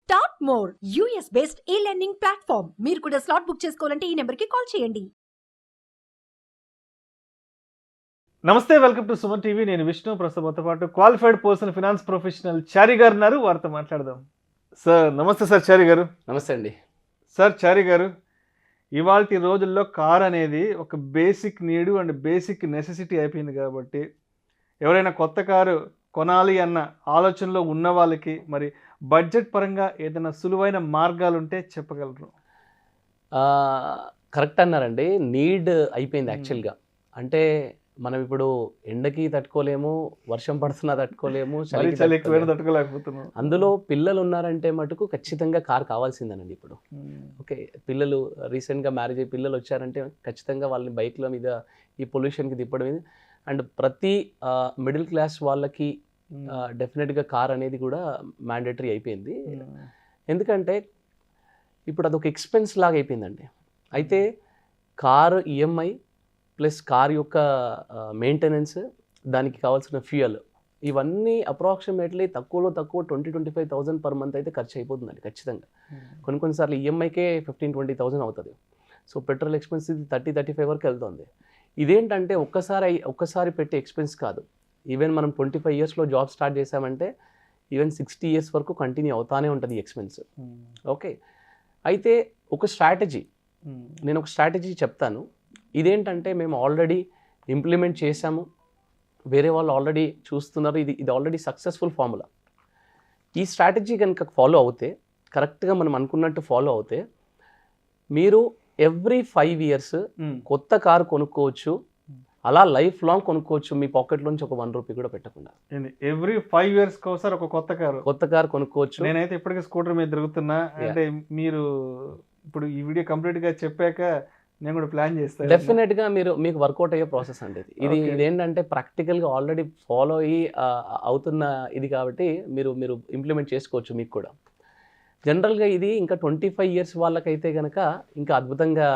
Start more US based ఈ learning platform. మీరు కూడా స్లాట్ బుక్ చేసుకోవాలంటే ఈ నెంబర్కి కాల్ చేయండి. నమస్తే, వెల్కమ్ టు సుమన్ టీవీ. నేను విష్ణు. ప్రస్తుతంతో పాటు క్వాలిఫైడ్ పర్సన్ ఫినాన్స్ ప్రొఫెషనల్ చారి గారు ఉన్నారు. వారితో మాట్లాడదాం. సార్ నమస్తే. సార్ చారి గారు నమస్తే అండి. సార్ చారి గారు, ఇవాల్టి రోజుల్లో కార్ అనేది ఒక basic need and basic necessity అయిపోయింది. కాబట్టి ఎవరైనా కొత్త కారు కొనాలి అన్న ఆలోచనలో ఉన్న వాళ్ళకి మరి బడ్జెట్ పరంగా ఏదైనా సులువైన మార్గాలు ఉంటే చెప్పగలరు? కరెక్ట్ అన్నారండి. నీడ్ అయిపోయింది యాక్చువల్గా. అంటే మనం ఇప్పుడు ఎండకి తట్టుకోలేము, వర్షం పడుతున్నా తట్టుకోలేము, తట్టుకోలేకపోతున్నాం. అందులో పిల్లలు ఉన్నారంటే మటుకు ఖచ్చితంగా కార్ కావాల్సిందేనండి ఇప్పుడు. ఓకే, పిల్లలు రీసెంట్గా మ్యారేజ్ అయ్యి పిల్లలు వచ్చారంటే ఖచ్చితంగా వాళ్ళని బైక్ల మీద ఈ పొల్యూషన్కి తిప్పడం. అండ్ ప్రతి మిడిల్ క్లాస్ వాళ్ళకి డెఫినెట్గా కార్ అనేది కూడా మ్యాండేటరీ అయిపోయింది. ఎందుకంటే ఇప్పుడు అదొక ఎక్స్పెన్స్ లాగా అయిపోయిందండి. అయితే కారు ఈఎంఐ ప్లస్ కార్ యొక్క మెయింటెనెన్స్, దానికి కావాల్సిన ఫ్యూయల్, ఇవన్నీ అప్రాక్సిమేట్లీ తక్కువలో తక్కువ 20-25,000 పర్ మంత్ అయితే ఖర్చు అయిపోతుందండి ఖచ్చితంగా. కొన్నిసార్లు ఈఎంఐకే 15-20,000 అవుతుంది. సో పెట్రోల్ ఎక్స్పెన్స్ 30-35 వరకు వెళ్తుంది. ఇదేంటంటే ఒక్కసారి పెట్టే ఎక్స్పెన్స్ కాదు. ఈవెన్ మనం 25 ఇయర్స్లో జాబ్ స్టార్ట్ చేసామంటే ఈవెన్ 60 ఇయర్స్ వరకు కంటిన్యూ అవుతానే ఉంటుంది ఎక్స్పెన్స్. ఓకే, అయితే నేను ఒక స్ట్రాటజీ చెప్తాను. ఇదేంటంటే మేము ఆల్రెడీ ఇంప్లిమెంట్ చేసాము, వేరే వాళ్ళు ఆల్రెడీ చూస్తున్నారు. ఇది ఆల్రెడీ సక్సెస్ఫుల్ ఫార్ములా. ఈ స్ట్రాటజీ కనుక ఫాలో అవుతే, కరెక్ట్గా మనం అనుకున్నట్టు ఫాలో అవుతే, మీరు ఎవ్రీ 5 ఇయర్స్ కొత్త కారు కొనుక్కోవచ్చు. అలా లైఫ్ లాంగ్ కొనుక్కోవచ్చు, మీ పాకెట్లోంచి ఒక 1 రూపీ కూడా పెట్టకుండా. ఎవ్రీ 5 ఇయర్స్ ఒకసారి ఒక కొత్త కారు కొనుక్కోవచ్చు. నేనైతే ఇప్పటికీ స్కూటర్ మీద తిరుగుతున్నా. అంటే మీరు ఇప్పుడు ఈ వీడియో కంప్లీట్గా చెప్పాక నేను కూడా ప్లాన్ చేస్తాను. డెఫినెట్గా మీకు వర్కౌట్ అయ్యే ప్రాసెస్ అండి ఇదేంటంటే ప్రాక్టికల్గా ఆల్రెడీ ఫాలో అయ్యి అవుతున్న ఇది కాబట్టి మీరు ఇంప్లిమెంట్ చేసుకోవచ్చు మీకు కూడా. జనరల్గా ఇది ఇంకా 25 ఇయర్స్ వాళ్ళకైతే కనుక ఇంకా అద్భుతంగా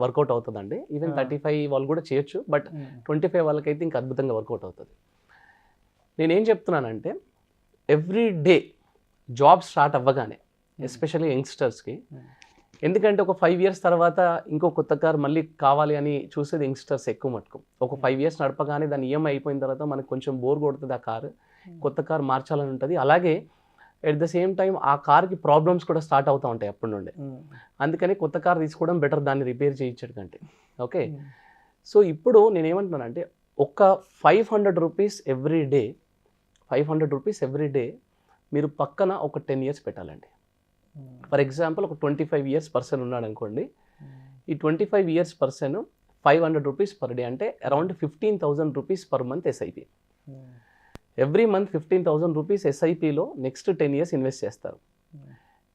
వర్కౌట్ అవుతుందండి. ఈవెన్ 35 వాళ్ళు కూడా చేయొచ్చు, బట్ 25 వాళ్ళకైతే ఇంకా అద్భుతంగా వర్కౌట్ అవుతుంది. నేనేం చెప్తున్నానంటే, ఎవ్రీ డే జాబ్ స్టార్ట్ అవ్వగానే, ఎస్పెషల్లీ యంగ్స్టర్స్కి, ఎందుకంటే ఒక 5 ఇయర్స్ తర్వాత ఇంకో కొత్త కార్ మళ్ళీ కావాలి అని చూసేది యంగ్స్టర్స్ ఎక్కువ మటుకు. ఒక 5 ఇయర్స్ నడపగానే దాని ఈఎంఐ అయిపోయిన తర్వాత మనకు కొంచెం బోర్ కొడుతుంది, ఆ కారు కొత్త కారు మార్చాలని ఉంటుంది. అలాగే ఎట్ ద సేమ్ టైం ఆ కార్కి ప్రాబ్లమ్స్ కూడా స్టార్ట్ అవుతూ ఉంటాయి అప్పటి నుండే. అందుకని కొత్త కార్ తీసుకోవడం బెటర్, దాన్ని రిపేర్ చేయించడం కంటే. ఓకే, సో ఇప్పుడు నేనేమంటున్నానంటే, ఒక 500 rupees every day, 500 rupees every day మీరు పక్కన ఒక 10 ఇయర్స్ పెట్టాలండి. ఫర్ ఎగ్జాంపుల్, ఒక 25 ఇయర్స్ పర్సన్ ఉన్నాడు అనుకోండి. ఈ 25 years person 500 rupees per day అంటే around 15,000 rupees per month SIP. Every month 15,000 rupees ఎస్ఐపిలో నెక్స్ట్ 10 ఇయర్స్ ఇన్వెస్ట్ చేస్తారు.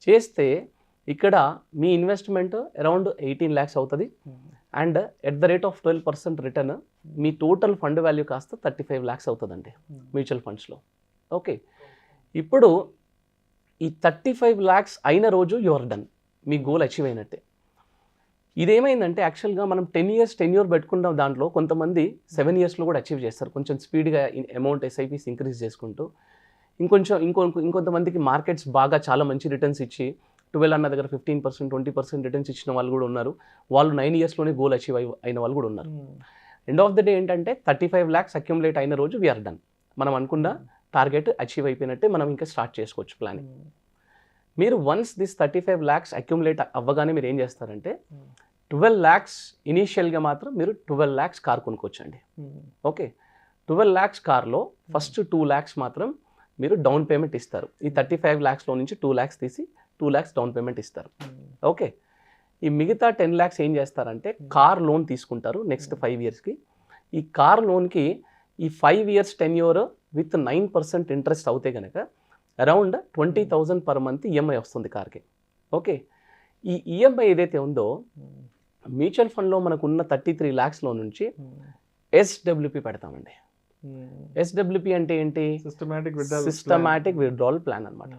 చేస్తే ఇక్కడ మీ ఇన్వెస్ట్మెంట్ అరౌండ్ 18 lakhs అవుతుంది. And at the rate of 12% return మీ టోటల్ ఫండ్ వాల్యూ కాస్త 35 lakhs అవుతుందండి మ్యూచువల్ ఫండ్స్లో. ఓకే, ఇప్పుడు ఈ 35 lakhs అయిన రోజు your done, me goal achieve అయినట్టే. ఇదేమైందంటే యాక్చువల్గా మనం 10 ఇయర్స్ టెన్యూర్ పెట్టుకున్న దాంట్లో కొంతమంది 7 ఇయర్స్లో కూడా అచీవ్ చేస్తారు, కొంచెం స్పీడ్గా అమౌంట్ ఎస్ఐపీస్ ఇంక్రీజ్ చేసుకుంటూ. ఇంకొంతమందికి మార్కెట్స్ బాగా చాలా మంచి రిటర్న్స్ ఇచ్చి 12 అన్న దగ్గర 15%, 20% రిటర్న్స్ ఇచ్చిన వాళ్ళు కూడా ఉన్నారు. వాళ్ళు 9 ఇయర్స్లోనే గోల్ అచీవ్ అయిన వాళ్ళు కూడా ఉన్నారు. ఎండ్ ఆఫ్ ద డే ఏంటంటే 35 lakhs అక్యుములేట్ అయిన రోజు వీఆర్ డన్. మనం అనుకున్న టార్గెట్ అచీవ్ అయిపోయినట్టే, మనం ఇంకా స్టార్ట్ చేసుకోవచ్చు ప్లానింగ్. మీరు వన్స్ దిస్ 35 lakhs అక్యుములేట్ అవ్వగానే మీరు ఏం చేస్తారంటే, 12 lakhs ఇనీషియల్గా మాత్రం మీరు 12 lakhs కార్ కొనుక్కోవచ్చండి. ఓకే, 12 lakhs కార్లో ఫస్ట్ 2 lakhs మాత్రం మీరు డౌన్ పేమెంట్ ఇస్తారు. ఈ 35 lakhsలో నుంచి 2 lakhs తీసి 2 lakhs డౌన్ పేమెంట్ ఇస్తారు. ఓకే, ఈ మిగతా 10 lakhs ఏం చేస్తారంటే కార్ లోన్ తీసుకుంటారు నెక్స్ట్ 5 ఇయర్స్కి. ఈ కార్ లోన్కి ఈ 5 ఇయర్స్ టెన్యూర్ విత్ 9% ఇంట్రెస్ట్ అవుతే కనుక అరౌండ్ 20,000 పర్ మంత్ ఈఎంఐ వస్తుంది కార్కి. ఓకే, ఈ ఈఎంఐ ఏదైతే ఉందో మ్యూచువల్ ఫండ్లో మనకున్న 33 lakhsలో నుంచి ఎస్డబ్ల్యూపీ పెడతామండి. ఎస్డబ్ల్యూపీ అంటే ఏంటి? సిస్టమాటిక్ విత్డ్రావల్ ప్లాన్ అనమాట.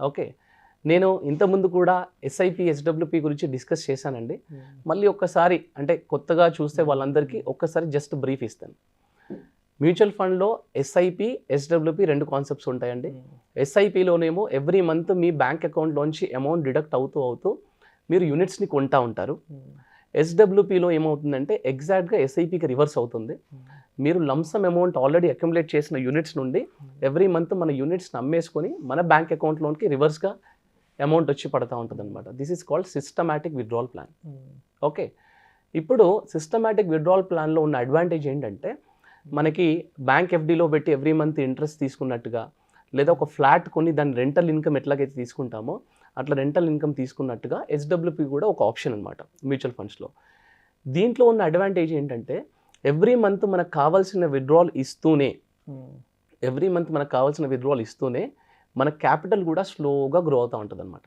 ఓకే, నేను ఇంతకుముందు కూడా ఎస్ఐపి ఎస్డబ్ల్యూపీ గురించి డిస్కస్ చేశానండి. మళ్ళీ ఒక్కసారి అంటే కొత్తగా చూస్తే వాళ్ళందరికీ ఒక్కసారి జస్ట్ బ్రీఫ్ ఇస్తాను. మ్యూచువల్ ఫండ్లో ఎస్ఐపి, ఎస్డబ్ల్యూపి 2 కాన్సెప్ట్స్ ఉంటాయండి. ఎస్ఐపిలోనేమో ఎవ్రీ మంత్ మీ బ్యాంక్ అకౌంట్లోంచి అమౌంట్ డిడక్ట్ అవుతూ మీరు యూనిట్స్ని కొంటా ఉంటారు. ఎస్డబ్ల్యూపిలో ఏమవుతుందంటే ఎగ్జాక్ట్గా ఎస్ఐపికి రివర్స్ అవుతుంది. మీరు లంసమ్ అమౌంట్ ఆల్రెడీ అక్యుములేట్ చేసిన యూనిట్స్ నుండి ఎవ్రీ మంత్ మన యూనిట్స్ని అమ్మేసుకొని మన బ్యాంక్ అకౌంట్లోకి రివర్స్గా అమౌంట్ వచ్చి పడతా ఉంటుంది అనమాట. This is called systematic withdrawal plan. Okay, ఇప్పుడు సిస్టమాటిక్ విత్డ్రావల్ ప్లాన్లో ఉన్న అడ్వాంటేజ్ ఏంటంటే మనకి బ్యాంక్ ఎఫ్డీలో పెట్టి ఎవ్రీ మంత్ ఇంట్రెస్ట్ తీసుకున్నట్టుగా, లేదా ఒక ఫ్లాట్ కొని దాని రెంటల్ ఇన్కమ్ ఎట్లాగైతే తీసుకుంటామో అట్లా రెంటల్ ఇన్కమ్ తీసుకున్నట్టుగా ఎస్డబ్ల్యూపి కూడా ఒక ఆప్షన్ అనమాట మ్యూచువల్ ఫండ్స్లో. దీంట్లో ఉన్న అడ్వాంటేజ్ ఏంటంటే ఎవ్రీ మంత్ మనకు కావాల్సిన విత్డ్రావల్ ఇస్తూనే మన క్యాపిటల్ కూడా స్లోగా గ్రో అవుతూ ఉంటుంది అనమాట.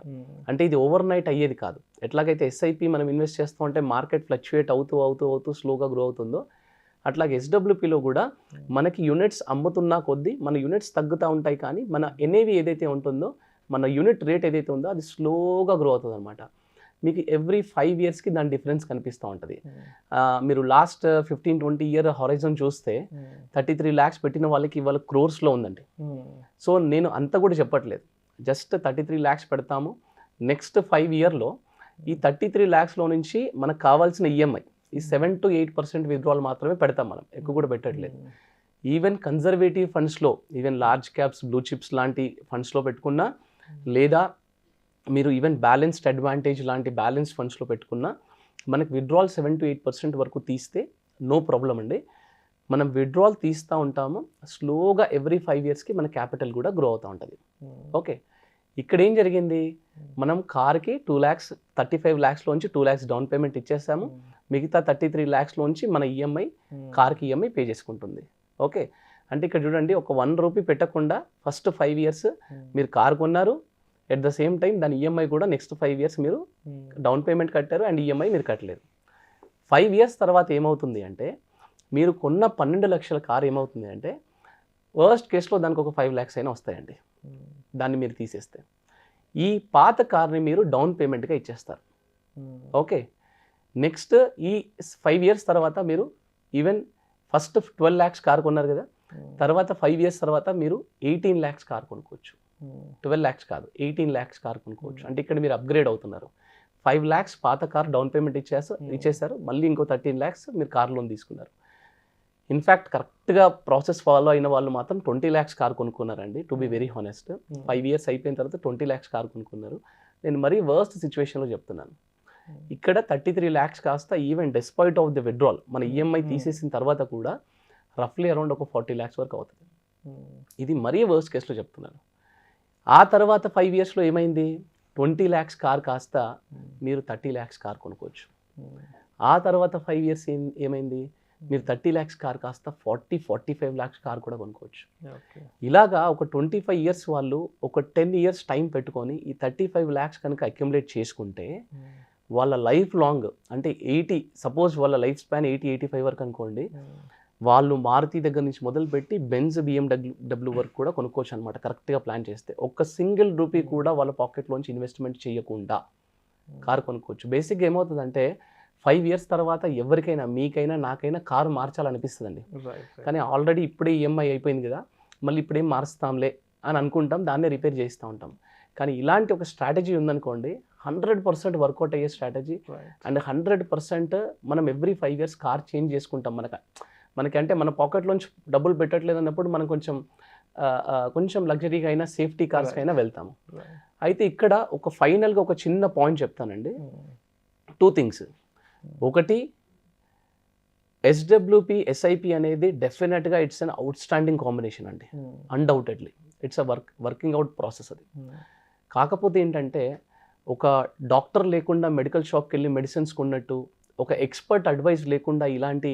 అంటే ఇది ఓవర్ నైట్ అయ్యేది కాదు. ఎట్లాగైతే ఎస్ఐపి మనం ఇన్వెస్ట్ చేస్తూ ఉంటే మార్కెట్ ఫ్లక్చుయేట్ అవుతూ స్లోగా గ్రో అవుతుందో, అట్లాగే ఎస్డబ్ల్యూపిలో కూడా మనకి యూనిట్స్ అమ్ముతున్నా కొద్దీ మన యూనిట్స్ తగ్గుతూ ఉంటాయి, కానీ మన ఎన్ఏవి ఏదైతే ఉంటుందో, మన యూనిట్ రేట్ ఏదైతే ఉందో అది స్లోగా గ్రో అవుతుంది అనమాట. మీకు ఎవ్రీ 5 ఇయర్స్కి దాని డిఫరెన్స్ కనిపిస్తూ ఉంటుంది. మీరు లాస్ట్ 15-20 ఇయర్ హొరైజన్ చూస్తే 33 lakhs పెట్టిన వాళ్ళకి ఇవాళ క్రోర్స్లో ఉందండి. సో నేను అంత కూడా చెప్పట్లేదు, జస్ట్ 33 lakhs పెడతాము. నెక్స్ట్ 5 ఇయర్లో ఈ 33 lakhsలో నుంచి మనకు కావాల్సిన ఈఎంఐ ఈ 7 to 8% విత్డ్రావల్ మాత్రమే పెడతాం, మనం ఎక్కువ కూడా పెట్టట్లేదు. ఈవెన్ కన్జర్వేటివ్ ఫండ్స్లో, even large caps, blue chips లాంటి ఫండ్స్లో పెట్టుకున్నా, లేదా మీరు ఈవెన్ బ్యాలెన్స్డ్ అడ్వాంటేజ్ లాంటి బ్యాలెన్స్డ్ ఫండ్స్లో పెట్టుకున్నా మనకు విత్డ్రావల్ 7 to 8% వరకు తీస్తే నో ప్రాబ్లం అండి. మనం విత్డ్రావల్ తీస్తూ ఉంటాము, స్లోగా ఎవ్రీ 5 ఇయర్స్కి మన క్యాపిటల్ కూడా గ్రో అవుతూ ఉంటుంది. ఓకే, ఇక్కడ ఏం జరిగింది, మనం కార్కి 35 lakhsలోంచి 2 lakhs డౌన్ పేమెంట్ ఇచ్చేసాము, మిగతా 33 lakhsలోంచి మన ఈఎంఐ, కార్కి ఈఎంఐ పే చేసుకుంటుంది. ఓకే, అంటే ఇక్కడ చూడండి, ఒక 1 రూపీ పెట్టకుండా ఫస్ట్ 5 ఇయర్స్ మీరు కార్ కొన్నారు, ఎట్ ద సేమ్ టైం దాని ఈఎంఐ కూడా నెక్స్ట్ 5 ఇయర్స్ మీరు డౌన్ పేమెంట్ కట్టారు అండ్ ఈఎంఐ మీరు కట్టలేదు. 5 ఇయర్స్ తర్వాత ఏమవుతుంది అంటే మీరు కొన్న 12 లక్షల కార్ ఏమవుతుంది అంటే వర్స్ట్ కేసులో దానికి ఒక 5 lakhs అయినా వస్తాయండి, దాన్ని మీరు తీసేస్తే. ఈ పాత కార్ని మీరు డౌన్ పేమెంట్గా ఇచ్చేస్తారు. ఓకే, నెక్స్ట్ ఈ 5 ఇయర్స్ తర్వాత మీరు ఈవెన్ ఫస్ట్ 12 lakhs కార్ కొన్నారు కదా, తర్వాత 5 ఇయర్స్ తర్వాత మీరు 18 lakhs కార్ కొనుక్కోవచ్చు. 12 lakhs కాదు, 18 lakhs కార్ కొనుక్కోవచ్చు. అంటే ఇక్కడ మీరు అప్గ్రేడ్ అవుతున్నారు. 5 lakhs పాత కార్ డౌన్ పేమెంట్ ఇచ్చేసారు, మళ్ళీ ఇంకో 13 lakhs మీరు కార్ లోన్ తీసుకున్నారు. ఇన్ఫ్యాక్ట్ కరెక్ట్గా ప్రాసెస్ ఫాలో అయిన వాళ్ళు మాత్రం 20 lakhs కార్ కొనుక్కున్నారండి, to be very honest. 5 years అయిపోయిన తర్వాత 20 lakhs కార్ కొనుక్కున్నారు. నేను మరీ వర్స్ట్ సిచ్యువేషన్లో చెప్తున్నాను. ఇక్కడ 33 lakhs కాస్త even despite of the withdrawal మన ఈఎంఐ తీసేసిన తర్వాత కూడా రఫ్లీ అరౌండ్ ఒక 40 lakhs వరకు అవుతుంది. ఇది మరీ వర్స్ట్ కేసులో చెప్తున్నాను. ఆ తర్వాత 5 ఇయర్స్లో ఏమైంది, 20 lakhs కార్ కాస్త మీరు 30 lakhs కార్ కొనుక్కోవచ్చు. ఆ తర్వాత 5 ఇయర్స్ ఏమైంది, మీరు 30 lakhs కార్ కాస్త 40-45 lakhs కార్ కూడా కొనుక్కోవచ్చు. ఇలాగా ఒక 25 ఇయర్స్ వాళ్ళు ఒక 10 ఇయర్స్ టైం పెట్టుకొని ఈ 35 lakhs కనుక అక్యుములేట్ చేసుకుంటే వాళ్ళ లైఫ్ లాంగ్, అంటే 80, సపోజ్ వాళ్ళ లైఫ్ స్పాన్ 80-85 వరకు అనుకోండి, వాళ్ళు మారుతి దగ్గర నుంచి మొదలుపెట్టి బెంజ్, BMW వరకు కూడా కొనుక్కోవచ్చు అనమాట, కరెక్ట్గా ప్లాన్ చేస్తే. ఒక్క సింగిల్ రూపీ కూడా వాళ్ళ పాకెట్లోంచి ఇన్వెస్ట్మెంట్ చేయకుండా కారు కొనుక్కోవచ్చు. బేసిక్గా ఏమవుతుందంటే 5 ఇయర్స్ తర్వాత ఎవరికైనా, మీకైనా నాకైనా కారు మార్చాలనిపిస్తుందండి. కానీ ఆల్రెడీ ఇప్పుడే ఈఎంఐ అయిపోయింది కదా, మళ్ళీ ఇప్పుడేం మారుస్తాంలే అని అనుకుంటాం, దాన్నే రిపేర్ చేస్తూ ఉంటాం. కానీ ఇలాంటి ఒక స్ట్రాటజీ ఉందనుకోండి, 100% వర్కౌట్ అయ్యే స్ట్రాటజీ. అండ్ 100% మనం ఎవ్రీ 5 ఇయర్స్ కార్ చేంజ్ చేసుకుంటాం. మనకి అంటే మన పాకెట్లోంచి డబ్బులు పెట్టట్లేదు అన్నప్పుడు మనం కొంచెం లగ్జరీగా అయినా, సేఫ్టీ కార్స్కి అయినా వెళ్తాము. అయితే ఇక్కడ ఫైనల్గా ఒక చిన్న పాయింట్ చెప్తానండి. 2 things. ఒకటి, ఎస్డబ్ల్యూపి, ఎస్ఐపి అనేది డెఫినెట్గా it's an outstanding combination అండి, undoubtedly. It's a working out process అది. కాకపోతే ఏంటంటే ఒక డాక్టర్ లేకుండా మెడికల్ షాప్కి వెళ్ళి మెడిసిన్స్ కొన్నట్టు, ఒక ఎక్స్పర్ట్ అడ్వైస్ లేకుండా ఇలాంటి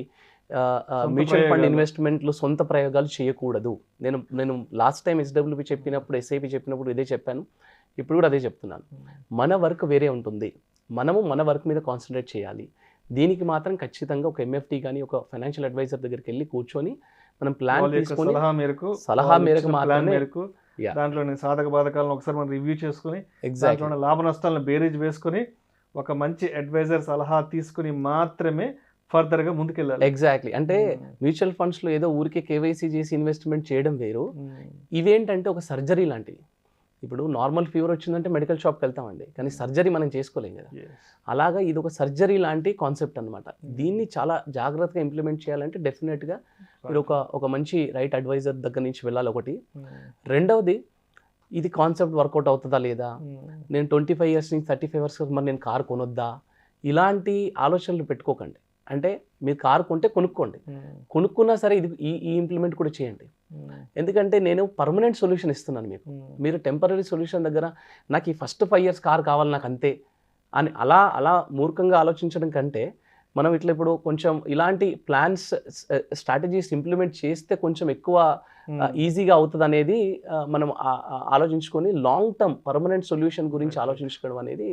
మ్యూచువల్ ఫండ్ ఇన్వెస్ట్మెంట్లు, సొంత ప్రయోగాలు చేయకూడదు. నేను లాస్ట్ టైం ఎస్డబ్ల్యూపి చెప్పినప్పుడు, ఎస్ఐపి చెప్పినప్పుడు ఇదే చెప్పాను, ఇప్పుడు కూడా అదే చెప్తున్నాను. మన వర్క్ వేరే ఉంటుంది, మనము మన వర్క్ మీద కాన్సన్ట్రేట్ చేయాలి. దీనికి మాత్రం ఖచ్చితంగా ఒక ఎంఎఫ్టీ కానీ ఒక ఫైనాన్షియల్ అడ్వైజర్ దగ్గరికి వెళ్ళి కూర్చొని మనం ప్లాన్ తీసుకొని సలహా మేరకు మాత్రమే దాంట్లోని సాధక బాధకాలను ఒకసారి మనం రివ్యూ చేసుకుని, దాంట్లో లాభ నష్టాలను బేరీజ్ వేసుకుని, ఒక మంచి అడ్వైజర్ సలహా తీసుకుని మాత్రమే ఫర్దర్గా ముందుకెళ్ళాలి. ఎగ్జాక్ట్లీ. అంటే మ్యూచువల్ ఫండ్స్లో ఏదో ఊరికే కేవైసీ చేసి ఇన్వెస్ట్మెంట్ చేయడం వేరు. ఇవేంటంటే ఒక సర్జరీ లాంటివి. ఇప్పుడు నార్మల్ ఫీవర్ వచ్చిందంటే మెడికల్ షాప్కి వెళ్తామండి, కానీ సర్జరీ మనం చేసుకోలేం కదా. అలాగా ఇది ఒక సర్జరీ లాంటి కాన్సెప్ట్ అనమాట. దీన్ని చాలా జాగ్రత్తగా ఇంప్లిమెంట్ చేయాలంటే డెఫినెట్గా మీరు ఒక మంచి రైట్ అడ్వైజర్ దగ్గర నుంచి వెళ్ళాలి ఒకటి. రెండవది, ఇది కాన్సెప్ట్ వర్కౌట్ అవుతుందా లేదా, నేను 25 years నుంచి 35 years మరి నేను కారు కొనొద్దా, ఇలాంటి ఆలోచనలు పెట్టుకోకండి. అంటే మీరు కారు కొంటే కొనుక్కోండి, కొనుక్కున్నా సరే ఇది ఈ ఇంప్లిమెంట్ కూడా చేయండి. ఎందుకంటే నేను పర్మనెంట్ సొల్యూషన్ ఇస్తున్నాను మీకు. మీరు టెంపరీ సొల్యూషన్ దగ్గర నాకు ఈ ఫస్ట్ 5 years కార్ కావాలి నాకు అంతే అని అలా మూర్ఖంగా ఆలోచించడం కంటే మనం ఇట్లా ఇప్పుడు కొంచెం ఇలాంటి ప్లాన్స్ స్ట్రాటజీస్ ఇంప్లిమెంట్ చేస్తే కొంచెం ఎక్కువ ఈజీగా అవుతుంది అనేది మనం ఆలోచించుకొని లాంగ్ టర్మ్ పర్మనెంట్ సొల్యూషన్ గురించి ఆలోచించుకోవడం అనేది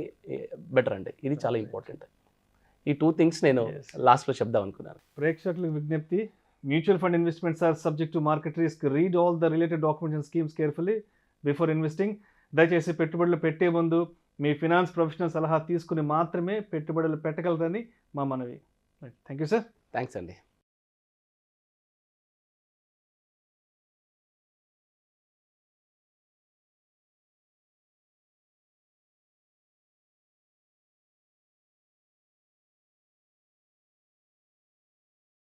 బెటర్ అండి. ఇది చాలా ఇంపార్టెంట్. ఈ 2 things నేను లాస్ట్లో చెప్దాం అనుకున్నాను. ప్రేక్షకులకు విజ్ఞప్తి, mutual fund investments are subject to market risk. Read all the related documents and schemes carefully before investing. దయచేసి పెట్టుబడులు పెట్టే ముందు మీ ఫినాన్స్ ప్రొఫెషనల్ సలహా తీసుకుని మాత్రమే పెట్టుబడులు పెట్టగలరని మా మనవి. Thank you sir. థ్యాంక్స్ అండి.